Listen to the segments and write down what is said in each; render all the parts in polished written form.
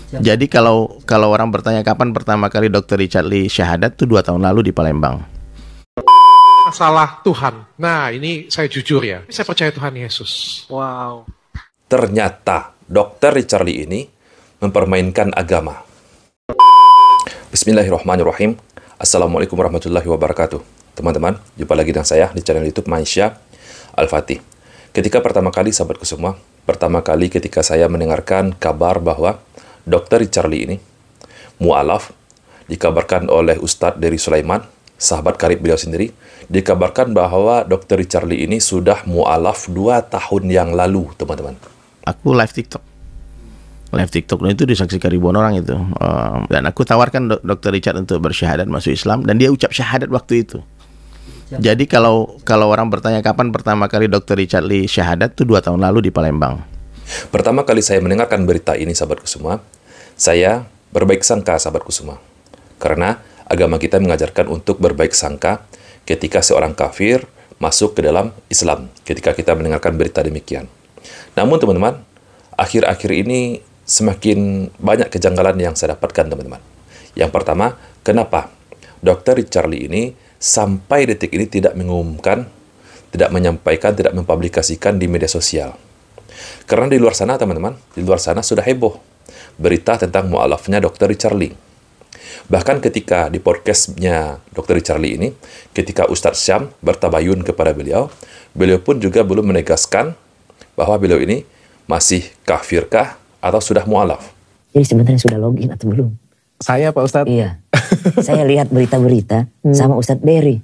Jadi kalau orang bertanya kapan pertama kali Dr. Richard Lee syahadat tuh 2 tahun lalu di Palembang. Masalah Tuhan. Nah, ini saya jujur ya. Saya percaya Tuhan Yesus. Wow. Ternyata Dr. Richard Lee ini mempermainkan agama. Bismillahirrahmanirrahim. Assalamualaikum warahmatullahi wabarakatuh. Teman-teman, jumpa lagi dengan saya di channel YouTube Maisha Al-Fatih. Ketika pertama kali, sahabatku semua, ketika saya mendengarkan kabar bahwa Dr. Richard Lee ini mu'alaf, dikabarkan oleh Ustadz dari Sulaiman, sahabat karib beliau sendiri, dikabarkan bahwa Dr. Richard Lee ini sudah mu'alaf 2 tahun yang lalu, teman-teman. Aku live TikTok itu disaksikan ribuan orang itu, dan aku tawarkan Dr. Richard untuk bersyahadat masuk Islam, dan dia ucap syahadat waktu itu. Jadi kalau orang bertanya kapan pertama kali Dr. Richard Lee syahadat tuh 2 tahun lalu di Palembang. Pertama kali saya mendengarkan berita ini, sahabatku semua, saya berbaik sangka, sahabatku semua. Karena agama kita mengajarkan untuk berbaik sangka ketika seorang kafir masuk ke dalam Islam, ketika kita mendengarkan berita demikian. Namun teman-teman, akhir-akhir ini semakin banyak kejanggalan yang saya dapatkan, teman-teman. Yang pertama, kenapa Dr. Richard Lee ini sampai detik ini tidak mengumumkan, tidak menyampaikan, tidak mempublikasikan di media sosial? Karena di luar sana, teman-teman, di luar sana sudah heboh berita tentang mu'alafnya Dr. Richard Lee. Bahkan ketika di podcastnya Dr. Richard Lee ini, ketika Ustadz Syam bertabayun kepada beliau pun juga belum menegaskan bahwa beliau ini masih kafirkah atau sudah mu'alaf. Jadi sebenarnya sudah login atau belum? Saya, Pak Ustadz. Iya. Saya lihat berita-berita sama Ustadz Dery.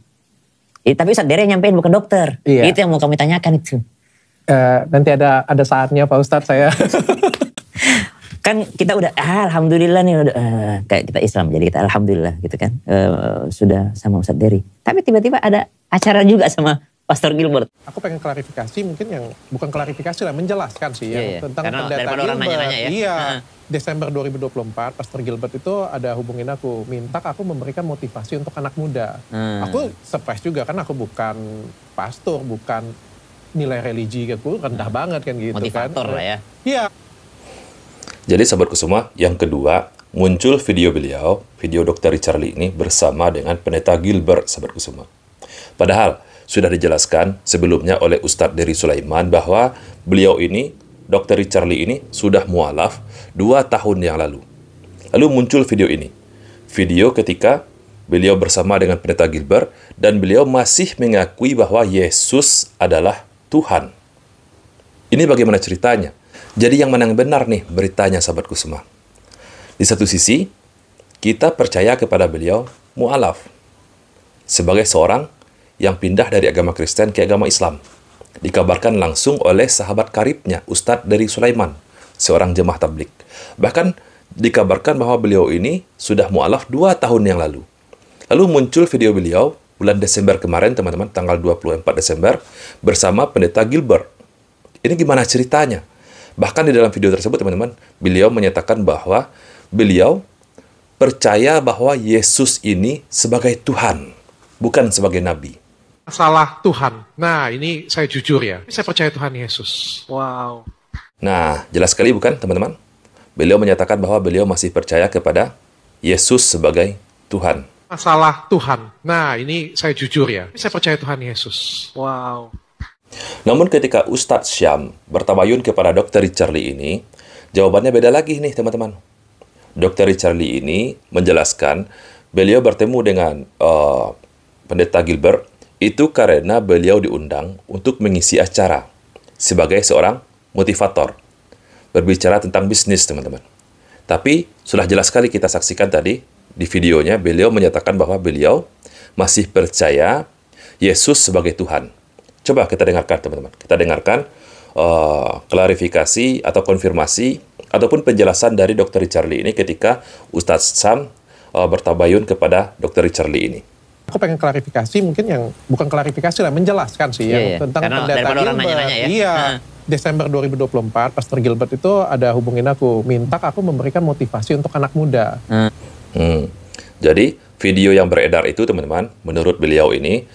Tapi Ustadz Dery nyampein bukan dokter. Iya. Itu yang mau kami tanyakan itu. Nanti ada saatnya, Pak Ustadz, saya. Kan kita udah alhamdulillah nih udah kayak kita Islam, jadi kita alhamdulillah gitu kan, sudah sama Ustadz Dery. Tapi tiba-tiba ada acara juga sama Pastor Gilbert. Aku pengen klarifikasi, mungkin yang bukan klarifikasi lah, menjelaskan sih yang tentang karena pendeta orang Gilbert. nanya-nanya ya. Iya. Desember 2024 Pastor Gilbert itu ada hubungin aku, minta aku memberikan motivasi untuk anak muda. Aku surprise juga, kan aku bukan pastor, bukan nilai religi aku rendah banget kan gitu. Motivator kan. lah ya. Iya. Jadi sahabatku semua, yang kedua, muncul video video Dr. Richard Lee ini bersama dengan pendeta Gilbert, sahabatku semua. Padahal sudah dijelaskan sebelumnya oleh Ustadz dari Sulaiman bahwa beliau ini, Dr. Richard Lee ini sudah mu'alaf 2 tahun yang lalu. Lalu muncul video ini. Video ketika beliau bersama dengan pendeta Gilbert dan beliau masih mengakui bahwa Yesus adalah Tuhan. Ini bagaimana ceritanya? Jadi yang mana yang benar nih beritanya, sahabatku semua? Di satu sisi, kita percaya kepada beliau mu'alaf sebagai seorang yang pindah dari agama Kristen ke agama Islam. Dikabarkan langsung oleh sahabat karibnya, Ustadz dari Sulaiman, seorang jemaah tablik. Bahkan dikabarkan bahwa beliau ini sudah mu'alaf 2 tahun yang lalu. Lalu muncul video beliau bulan Desember kemarin, teman-teman, tanggal 24 Desember, bersama pendeta Gilbert. Ini gimana ceritanya? Bahkan di dalam video tersebut, teman-teman, beliau menyatakan bahwa beliau percaya bahwa Yesus ini sebagai Tuhan, bukan sebagai Nabi. Masalah Tuhan. Nah, ini saya jujur ya. Saya percaya Tuhan Yesus. Wow. Nah, jelas sekali bukan, teman-teman? Beliau menyatakan bahwa beliau masih percaya kepada Yesus sebagai Tuhan. Masalah Tuhan. Nah, ini saya jujur ya. Saya percaya Tuhan Yesus. Wow. Namun ketika Ustadz Syam bertabayun kepada Dr. Richard Lee ini, jawabannya beda lagi nih, teman-teman. Dr. Richard Lee ini menjelaskan beliau bertemu dengan pendeta Gilbert itu karena beliau diundang untuk mengisi acara sebagai seorang motivator, berbicara tentang bisnis, teman-teman. Tapi sudah jelas sekali kita saksikan tadi di videonya, beliau menyatakan bahwa beliau masih percaya Yesus sebagai Tuhan. Coba kita dengarkan, teman-teman. Kita dengarkan klarifikasi atau konfirmasi ataupun penjelasan dari Dr. Richard Lee ini ketika Ustadz Syam bertabayun kepada Dr. Richard Lee ini. Aku pengen klarifikasi, mungkin yang bukan klarifikasi lah, menjelaskan sih yang tentang karena pendeta orang Gilbert. nanya-nanya ya. Iya. Desember 2024 Pastor Gilbert itu ada hubungin aku, minta aku memberikan motivasi untuk anak muda. Jadi video yang beredar itu, teman-teman, menurut beliau ini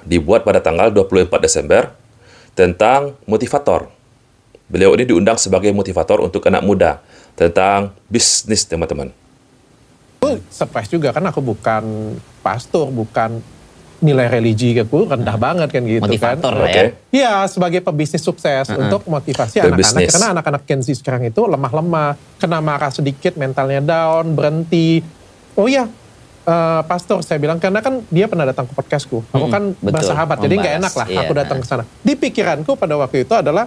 dibuat pada tanggal 24 Desember tentang motivator. Beliau ini diundang sebagai motivator untuk anak muda. tentang bisnis, teman-teman. Aku surprise juga, kan aku bukan pastor, bukan nilai religi aku rendah banget kan gitu. Motivator kan. lah ya. Iya, sebagai pebisnis sukses untuk motivasi anak-anak. Pebisnis. Karena anak-anak Gen Z sekarang itu lemah-lemah, kena marah sedikit, mentalnya down, berhenti. Oh iya, pastor saya bilang, karena kan dia pernah datang ke podcastku. Aku kan betul. bersahabat, jadi nggak enak lah Iya. aku datang ke sana. Di pikiranku pada waktu itu adalah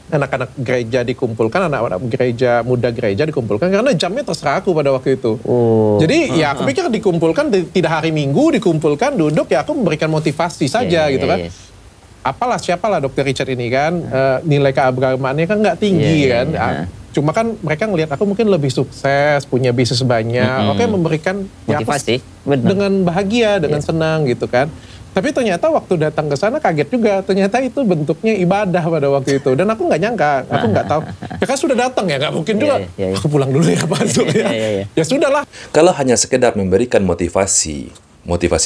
anak-anak gereja dikumpulkan, anak-anak gereja, muda gereja dikumpulkan, karena jamnya terserah aku pada waktu itu. Jadi ya aku pikir dikumpulkan, tidak hari Minggu dikumpulkan, duduk, ya aku memberikan motivasi saja gitu kan. Apalah, siapalah Dr. Richard ini kan, nilai keagamaannya kan nggak tinggi kan. Cuma kan mereka ngelihat aku mungkin lebih sukses, punya bisnis banyak, oke, memberikan motivasi, ya, dengan bahagia, dengan senang gitu kan. Tapi ternyata waktu datang ke sana kaget juga, ternyata itu bentuknya ibadah pada waktu itu. Dan aku nggak nyangka, aku nggak tahu. Ya kan sudah datang ya, nggak mungkin juga. Aku pulang dulu ya Pak Ansur ya. Ya sudahlah. Kalau hanya sekedar memberikan motivasi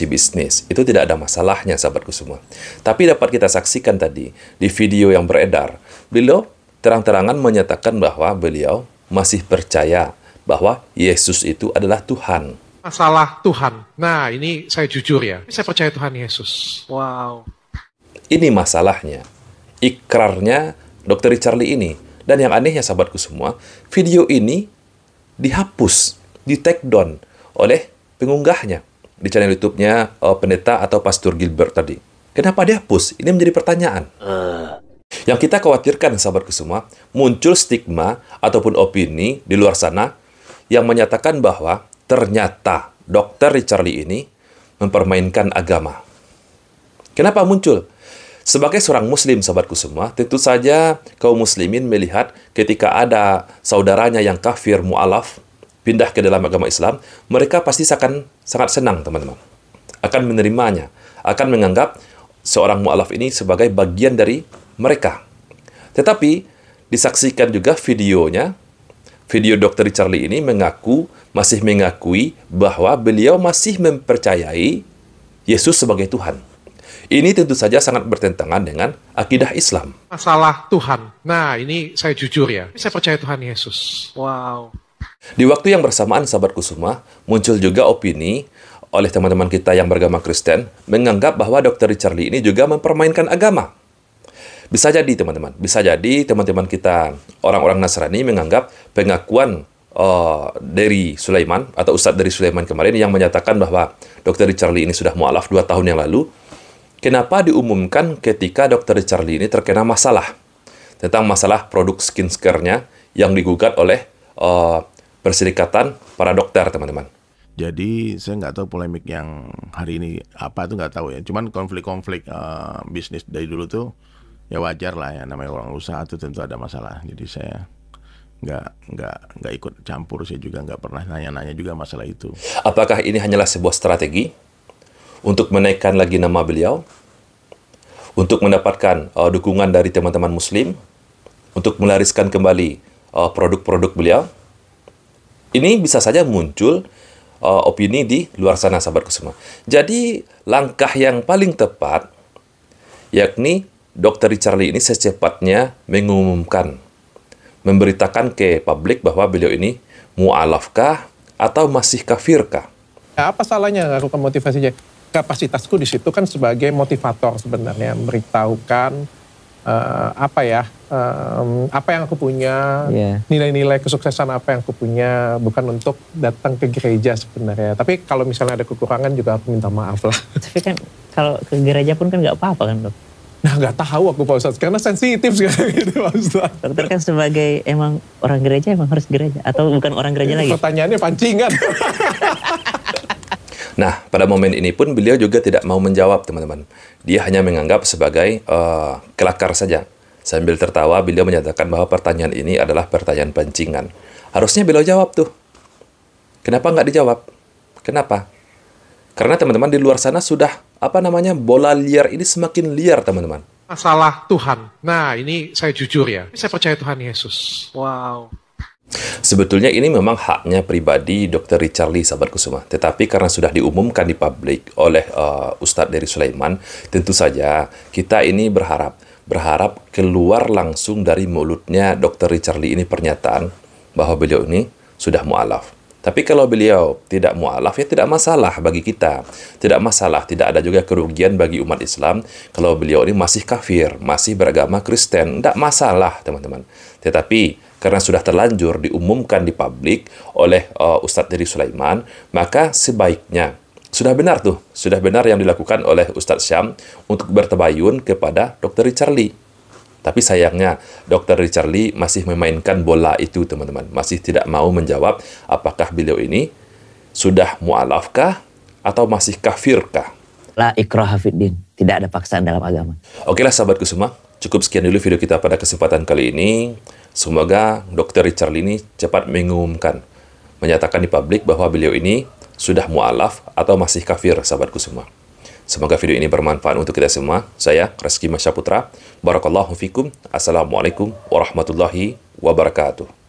bisnis, itu tidak ada masalahnya, sahabatku semua. Tapi dapat kita saksikan tadi, di video yang beredar, beliau terang-terangan menyatakan bahwa beliau masih percaya bahwa Yesus itu adalah Tuhan. Masalah Tuhan. Nah, ini saya jujur ya. Saya percaya Tuhan Yesus. Wow. Ini masalahnya. Ikrarnya Dr. Richard Lee ini. Dan yang anehnya, sahabatku semua, video ini dihapus, di-take down oleh pengunggahnya di channel YouTube-nya pendeta atau Pastor Gilbert tadi. Kenapa dihapus? Ini menjadi pertanyaan. Yang kita khawatirkan, sahabatku semua, muncul stigma ataupun opini di luar sana yang menyatakan bahwa ternyata Dr. Richard Lee ini mempermainkan agama. Kenapa muncul? Sebagai seorang muslim, sahabatku semua, tentu saja kaum muslimin melihat ketika ada saudaranya yang kafir mu'alaf pindah ke dalam agama Islam, mereka pasti akan sangat senang, teman-teman. Akan menerimanya, akan menganggap seorang mu'alaf ini sebagai bagian dari mereka. Tetapi disaksikan juga videonya, video Dr. Richard Lee ini masih mengakui bahwa beliau masih mempercayai Yesus sebagai Tuhan. Ini tentu saja sangat bertentangan dengan akidah Islam. Masalah Tuhan. Nah, ini saya jujur ya. Saya percaya Tuhan Yesus. Wow. Di waktu yang bersamaan, sahabatku semua, muncul juga opini oleh teman-teman kita yang beragama Kristen menganggap bahwa Dr. Richard Lee ini juga mempermainkan agama. Bisa jadi, teman-teman. Bisa jadi teman-teman kita, orang-orang Nasrani, menganggap pengakuan dari Sulaiman, atau Ustadz dari Sulaiman kemarin, yang menyatakan bahwa Dr. Richard Lee ini sudah mu'alaf 2 tahun yang lalu, kenapa diumumkan ketika Dr. Richard Lee ini terkena masalah? Tentang masalah produk skincare-nya yang digugat oleh Perserikatan para dokter, teman-teman. Jadi saya nggak tahu polemik yang hari ini apa itu nggak tahu ya. Cuman konflik-konflik bisnis dari dulu tuh ya wajar lah ya, namanya orang usaha itu tentu ada masalah. Jadi saya nggak ikut campur, saya juga nggak pernah nanya-nanya juga masalah itu. Apakah ini hanyalah sebuah strategi untuk menaikkan lagi nama beliau, untuk mendapatkan dukungan dari teman-teman Muslim, untuk melariskan kembali produk-produk beliau? Ini bisa saja muncul opini di luar sana, sahabatku semua. Jadi langkah yang paling tepat yakni Dr. Richard Lee ini secepatnya mengumumkan, memberitakan ke publik bahwa beliau ini mu'alafkah atau masih kafirkah. Ya, apa salahnya lakukan motivasinya? Kapasitasku di situ kan sebagai motivator sebenarnya, memberitahukan apa yang aku punya, nilai-nilai kesuksesan apa yang aku punya, bukan untuk datang ke gereja sebenarnya. Tapi kalau misalnya ada kekurangan juga aku minta maaf lah. Tapi kan kalau ke gereja pun kan nggak apa-apa kan, Dok? Nah, nggak tahu aku Pak Ustadz, karena sensitif sekarang gitu Pak Ustadz. Dokter kan sebagai emang orang gereja, emang harus gereja atau bukan orang gereja lagi? Pertanyaannya pancingan. Nah, pada momen ini pun beliau juga tidak mau menjawab, teman-teman. Dia hanya menganggap sebagai kelakar saja. Sambil tertawa, beliau menyatakan bahwa pertanyaan ini adalah pertanyaan pancingan. Harusnya beliau jawab tuh. Kenapa nggak dijawab? Kenapa? Karena teman-teman di luar sana sudah, bola liar ini semakin liar, teman-teman. Masalah Tuhan. Nah, ini saya jujur ya. Saya percaya Tuhan Yesus. Wow. Sebetulnya ini memang haknya pribadi Dr. Richard Lee, sahabatku semua. Tetapi karena sudah diumumkan di publik oleh Ustadz dari Sulaiman, tentu saja kita ini berharap keluar langsung dari mulutnya Dr. Richard Lee ini pernyataan bahwa beliau ini sudah mu'alaf. Tapi kalau beliau tidak mu'alaf, ya tidak masalah bagi kita. Tidak masalah, tidak ada juga kerugian bagi umat Islam kalau beliau ini masih kafir, masih beragama Kristen. Tidak masalah, teman-teman. Tetapi karena sudah terlanjur diumumkan di publik oleh Ustadz Dery Sulaiman, maka sebaiknya, sudah benar yang dilakukan oleh Ustadz Syam untuk bertabayun kepada Dr. Richard Lee. Tapi sayangnya, Dr. Richard Lee masih memainkan bola itu, teman-teman. Masih tidak mau menjawab apakah beliau ini sudah mu'alafkah atau masih kafirkah. La ikraha fiddin. Tidak ada paksaan dalam agama. Okelah sahabatku semua, cukup sekian dulu video kita pada kesempatan kali ini. Semoga Dr. Richard Lee ini cepat mengumumkan, menyatakan di publik bahwa beliau ini sudah mu'alaf atau masih kafir, sahabatku semua. Semoga video ini bermanfaat untuk kita semua. Saya, Reski Masyaputra. Barakallahu fikum. Assalamualaikum warahmatullahi wabarakatuh.